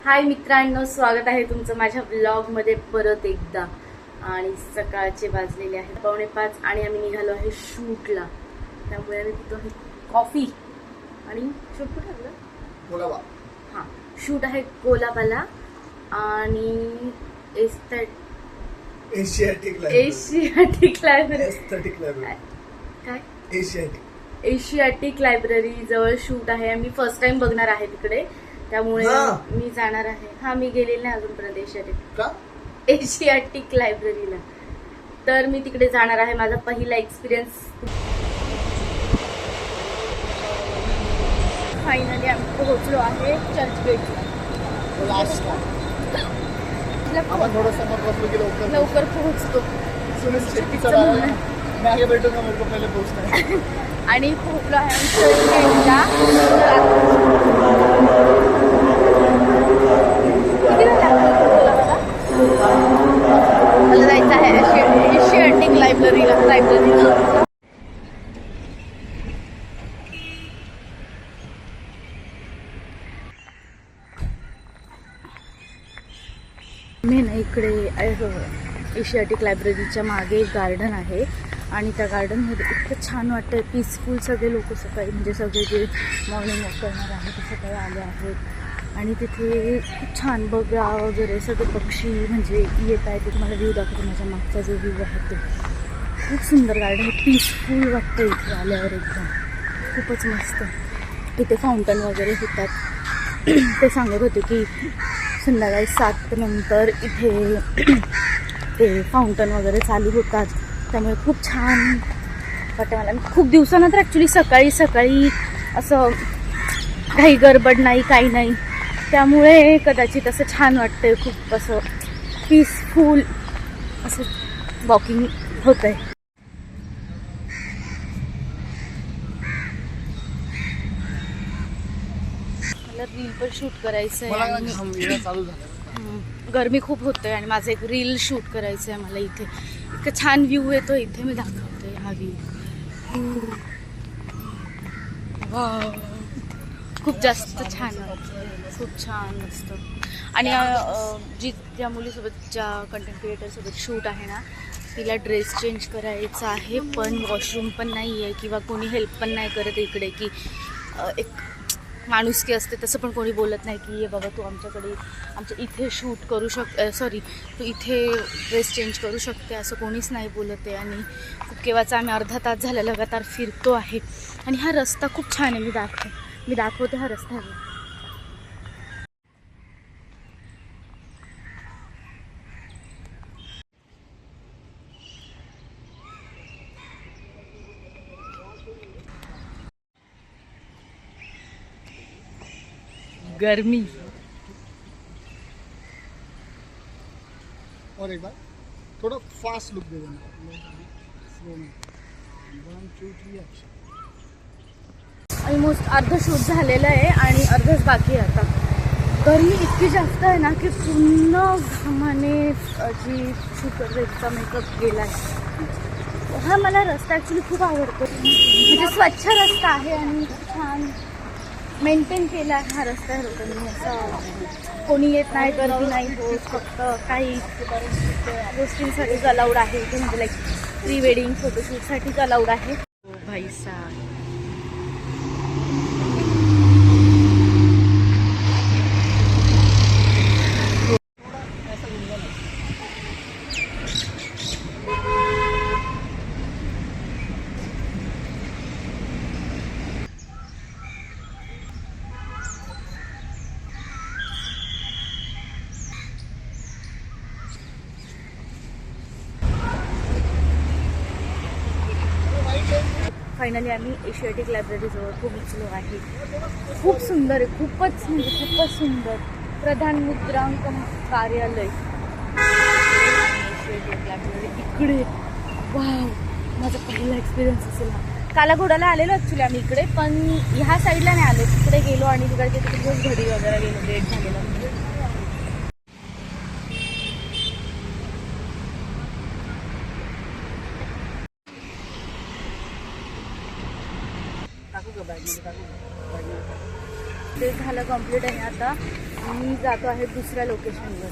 हाय मित्रांनो, स्वागत आहे तुमचं माझ्या ब्लॉगमध्ये परत एकदा. आणि सकाळचे वाजलेले आहेत 4:45 आणि आम्ही निघालो आहे शूटला. त्यामुळे आम्ही पितो आहे कॉफी. आणि शूट कुठे आपलं कोलाबा. हां, शूट आहे कोलाबाला. आणि एशियाटिक लायब्ररी जवळ शूट आहे. मी फर्स्ट टाइम बघणार आहे तिकडे, त्यामुळे मी जाणार आहे. हा, मी गेलेले नाही अजूनपर्यंत एशियाटिक लायब्ररीला. तर मी तिकडे जाणार आहे. माझा पहिला एक्सपिरियन्स. फायनली आम्ही पोहोचलो आहे चर्चगेटला. लवकर पोहोचतो आणि पोहोचलो आहे चर्चगेटला. मला जायचं आहे एशियाटिक लायब्ररीला. मी ना इकडे एशियाटिक लायब्ररीच्या मागे एक गार्डन आहे आणि त्या गार्डनमध्ये इतकं छान वाटतं, पीसफुल. सगळे लोक सकाळी म्हणजे सगळे जे मॉर्निंग वॉक करणार आहेत ते सकाळी आले आहेत आणि तिथे खूप छान बघा वगैरे सगळे पक्षी म्हणजे येत आहेत. ते तुम्हाला व्ह्यू दाखवतो. माझ्या मागचा जो व्ह्यू आहे ते खूप सुंदर गार्डन आहे, पीसफुल वाटतं इथे आल्यावर. एकदम खूपच मस्त. इथे फाउंटन वगैरे होतात. ते सांगत होते की संध्याकाळी 7 नंतर इथे ते फाउंटन वगैरे चालू होतात. त्यामुळे खूप छान वाटतं मला. खूप दिवसानंतर ॲक्च्युली सकाळी असं काही गडबड नाही, काही नाही. त्यामुळे कदाचित असं छान वाटतंय. खूप असं पीसफुल असं वॉकिंग होत आहे. मला रील पण शूट करायचं आहे. गरमी खूप होते आणि माझं एक रील शूट करायचं आहे मला. इथे इतकं छान व्ह्यू येतो. इथे मी दाखवते हा व्ह्यू. खूप जास्त छान वाटतं, खूप छान मस्त. आणि ज्या मुलीसोबत, ज्या कंटेंट क्रिएटरसोबत शूट आहे ना, तिला ड्रेस चेंज करायचा आहे, पण वॉशरूम पण नाही आहे किंवा कोणी हेल्प पण नाही करत इकडे. की एक माणुसकी असते तसं पण कोणी बोलत नाही की ये बाबा तू आमच्या इथे शूट करू तू इथे ड्रेस चेंज करू शकते, असं कोणीच नाही बोलत आहे. आणि खूप केव्हाचा आम्ही अर्धा तास झाला लगातार फिरतो आहे. आणि हा रस्ता खूप छान आहे. मी दाखवते हा रस्ता आहे. गर्मी. और एक बार थोड़ा फास्ट लुक दे देना. ऑलमोस्ट अर्ध शूट झालेलं आहे आणि अर्धच बाकी आहे. आता गर्मी इतकी जास्त आहे ना की पूर्ण घामाने जी शूटरचा मेकअप गेला आहे. हा मला रस्ता ॲक्च्युली खूप आवडतो. म्हणजे स्वच्छ रस्ता आहे आणि छान मेंटेन केला आहे हा रस्ता. लोकांनी असं कोणी येत नाही, गर्दी नाही होत. फक्त काही गोष्टींसाठीच अलाउड आहे इथे, म्हणजे लाईक प्री वेडिंग फोटोशूटसाठीच अलाउड आहे. भाई साहब, फायनली आम्ही एशियाटिक लायब्ररीजवळ पोहोचलो आहे. खूप सुंदर आहे, खूपच सुंदर. प्रधान मुद्रांक कार्यालय एशियाटिक लायब्ररी इकडे. वाव, माझा पहिला एक्सपिरियन्स असेल हा. कालाघोडाला आलेलो ॲक्च्युली आम्ही इकडे, पण ह्या साईडला नाही आलो. तिकडे गेलो आणि तिकडे घडी वगैरे गेलो, लेट झालेला. ते झालं कम्प्लीट आणि आता मी जातो आहे दुसऱ्या लोकेशनवर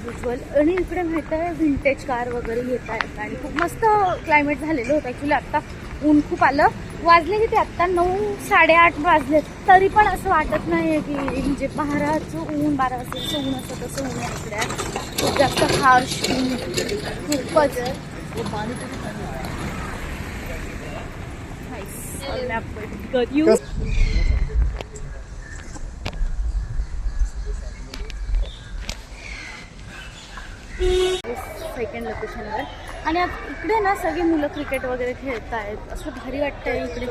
युज्युअल. आणि इकडे माहीत आहे व्हिंटेज कार वगैरे येत आहेत आणि खूप मस्त क्लायमेट झालेलं होतं. ॲक्च्युली आत्ता ऊन खूप आलं. वाजले किती आत्ता 9-8:30 वाजले तरी पण असं वाटत नाही आहे की म्हणजे 12चं ऊन 12 वाजताचं ऊन असतं तसं ऊन आहे इकडे. खूप जास्त हार्श ऊन खूपच आहे. सेकंड लोकेशनवर आणि इकडे ना सगळे मुलं क्रिकेट वगैरे खेळत आहेत. असं भारी वाटतंय इकडे.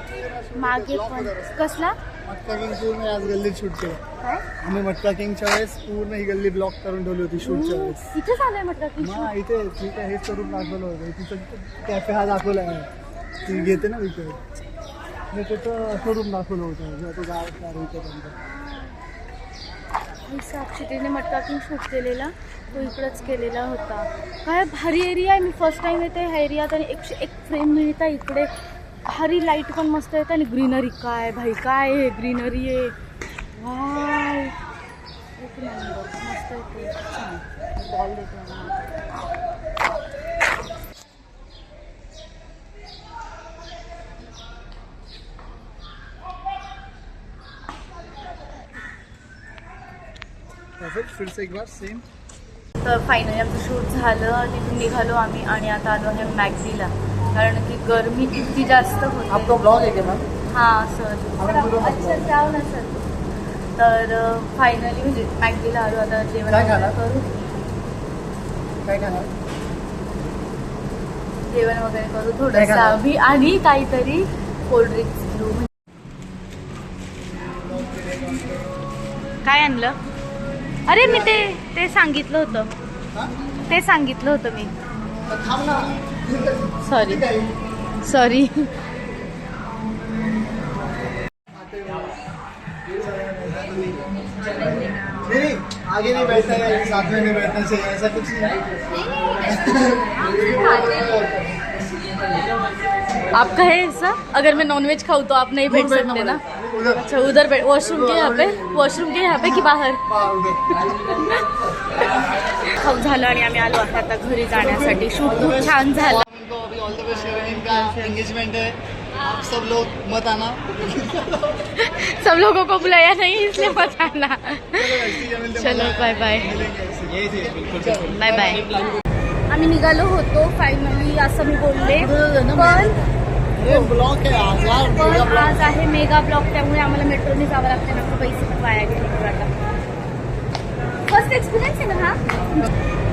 मागे पण कसला मटका किंग पूर्ण आज गल्लीत शूट केलं. काय आम्ही मटका किंगच्या वेळेस पूर्ण ही गल्ली ब्लॉक करून ठेवली होती शूटच्या वेळेस. इथे झालंय म्हटलं की हा इथे ठीक आहे, हेच करून दाखवलं होतं. तिचं कॅफे हा दाखवला आहे, ती घेते ना विकत. मी तिथं शोरूम दाखवलं होतं जेव्हा तो गाव विकत. साक्षीने मटका किंग शूट केलेला तो इकडंच केलेला होता. काय भारी एरिया आहे. मी फर्स्ट टाइम येते ह्या एरियात आणि 101 फ्रेम मिळतात इकडे. भारी लाईट पण मस्त येते आणि ग्रीनरी. काय भाई काय आहे ग्रीनरी आहे. वाव एक नंबर मस्त येते. छान बॉल देते. परफेक्ट फिर से एक बार सेम. तर फायनली आमचं शूट झालं. तिथून निघालो आम्ही आणि आता आलो आहे मॅगडीला कारण की गरमी इतकी जास्त होती. आपका ब्लॉग आहे का मॅम? हां सर. अच्छा जाऊ ना सर. तर फायनली म्हणजे मॅगडीला आलो. आता जेवण काय खाणार? करू. काय खाणार? जेवण वगैरे करू थोडंसं आम्ही आणि काहीतरी कोल्ड्रिंक्स घेऊ. काय आणलं? अरे मी ते सांगितलं होतं. ते सांगितलं होतं मी. थांब ना. Sorry sorry. नहीं आगे नहीं बैठना है, साथ में नहीं बैठना चाहिए, ऐसा कुछ नहीं. आपका है ऐसा? अगर मैं नॉनवेज खाऊँ तो आप नहीं बैठ सकते ना? अच्छा उधर बैठ. वॉशरूम के यहाँ पे की बाहर? खाऊ झालं आणि आम्ही आलो आहे आता घरी जाण्यासाठी. शूट खूप छान झालं. अभी ऑल द बेस्ट शेयरिंग का एंगेजमेंट है, आप सब लोग मत आना. सब लोगों को बुलाया नहीं इसलिए मत आना. चलो बाय बाय बाय बाय. आम्ही निघालो होतो फायनली असं मी बोलले ब्लॉक आहे आज यार. पण आज आहे मेगा ब्लॉक त्यामुळे आम्हाला मेट्रोने जावं लागतं ना. पैसे पण वाया गेले. फर्स्ट एक्सपिरियन्स आहे ना हा.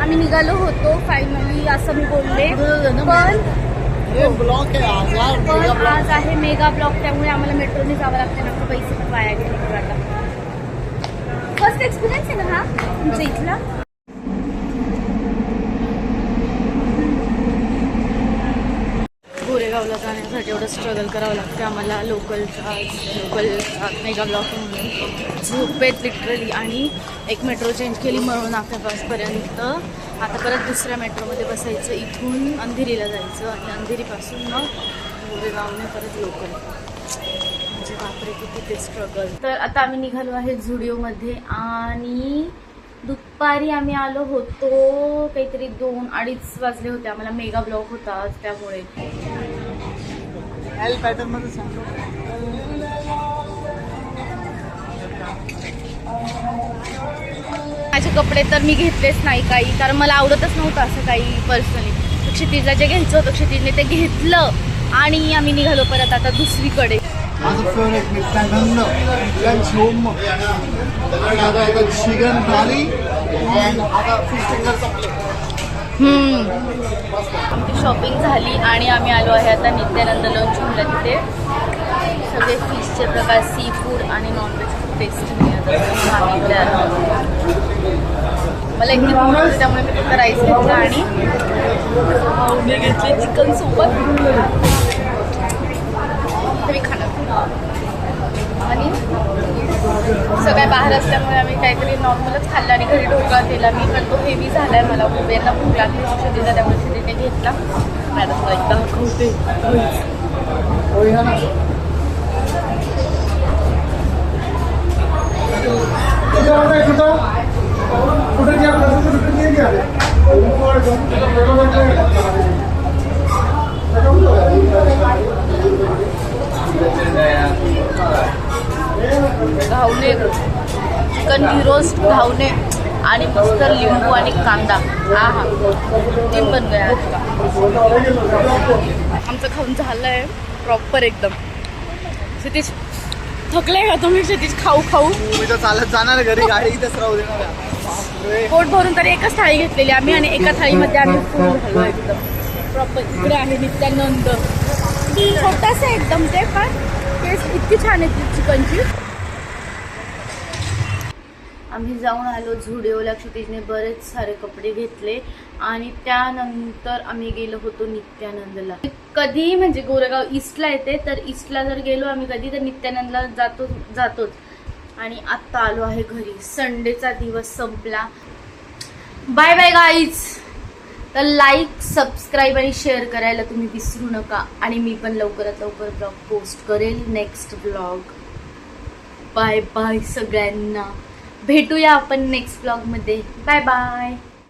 आम्ही निघालो होतो फायनली असं मी बोलले ब्लॉक आहे आज यार. पण आज आहे मेगा ब्लॉक त्यामुळे आम्हाला मेट्रोने जावं लागतं ना. पैसे पण वाया गेले. फर्स्ट एक्सपिरियन्स आहे ना हा तुमच्या इथला. गोरेगावला जाण्यासाठी एवढं स्ट्रगल करावं लागतं आम्हाला. लोकल मेगा ब्लॉक म्हणून झोपेत लिटरली. आणि एक मेट्रो चेंज केली म्हणून नाक्यापासपर्यंत. आता परत दुसऱ्या मेट्रोमध्ये बसायचं. इथून अंधेरीला जायचं आणि अंधेरीपासून मग गोरेगावने परत लोकल. म्हणजे बापरे किती ते स्ट्रगल. तर आता आम्ही निघालो आहे झुडिओमध्ये आणि दुपारी आम्ही आलो होतो काहीतरी 2-2:30 वाजले होते. आम्हाला मेगा ब्लॉक होता आज त्यामुळे. एल पॅटर्न मध्ये सांगतो. माझे कपडे तर मी घेतलेच नाही काही कारण मला आवडतच नव्हतं असं काही पर्सनली. क्षितिजला जे घ्यायचं होतं क्षितिजने ते घेतलं आणि आम्ही निघालो परत आता दुसरीकडे. माझं favourite Nityanand lunch home chicken thali आता फिश फिंगरचा प्लेट. आमची शॉपिंग झाली आणि आम्ही आलो आहे आता नित्यानंद लंच होमला. तिथे सगळे फिशचे प्रकार सी फूड आणि नॉनव्हेज खूप टेस्टी मिळतात. मला एकदम भूक होती त्यामुळे मी फक्त राईस घेतला आणि मी घेतले चिकन सोबत. मी खाणार आणि सगळ्या बाहेर असल्यामुळे आम्ही काहीतरी नॉर्मलच खाल्लं आणि घरी ढोकळा केला मी. पण तो हेवी झाला आहे. मला खूप यांना भूक लागली दिला त्यामुळे तिथे घेतला. मॅडम मला एकदा खावते. घावणे चिकन रोस्ट घावणे आणि मस्त लिंबू आणि कांदा. हा हा तीन बन गया. आमचं खाऊन झालंय प्रॉपर एकदम. क्षितिज थकले का तुम्ही? क्षितिज खाऊ खाऊ मी तर चालत जाणार घरी, गाडी इथेच राहू देणार. पोट भरून तर एकच थाळी घेतलेली आम्ही आणि एका थाळीमध्ये आम्ही फुल झालो एकदम प्रॉपर. इकडे आहे नित्यानंद, छोटासा एकदम ते पण टेस्ट इतकी छान आहे चिकनची. आम्ही जाऊन आलो झुडिओला. क्षितिजने बरेच सारे कपडे घेतले आणि त्यानंतर आम्ही गेलो होतो नित्यानंदला. कधी म्हणजे गोरेगाव ईस्टला येते, तर ईस्टला जर गेलो आम्ही कधी तर नित्यानंदला जातोच. आणि आत्ता आलो आहे घरी. संडेचा दिवस संपला. Bye bye guys. तर लाईक, सबस्क्राईब आणि शेअर करायला तुम्ही विसरू नका. आणि मी पण लवकरात लवकर ब्लॉग पोस्ट करेल, नेक्स्ट ब्लॉग. बाय बाय सगळ्यांना. भेटूया आपण नेक्स्ट ब्लॉगमध्ये. Bye bye.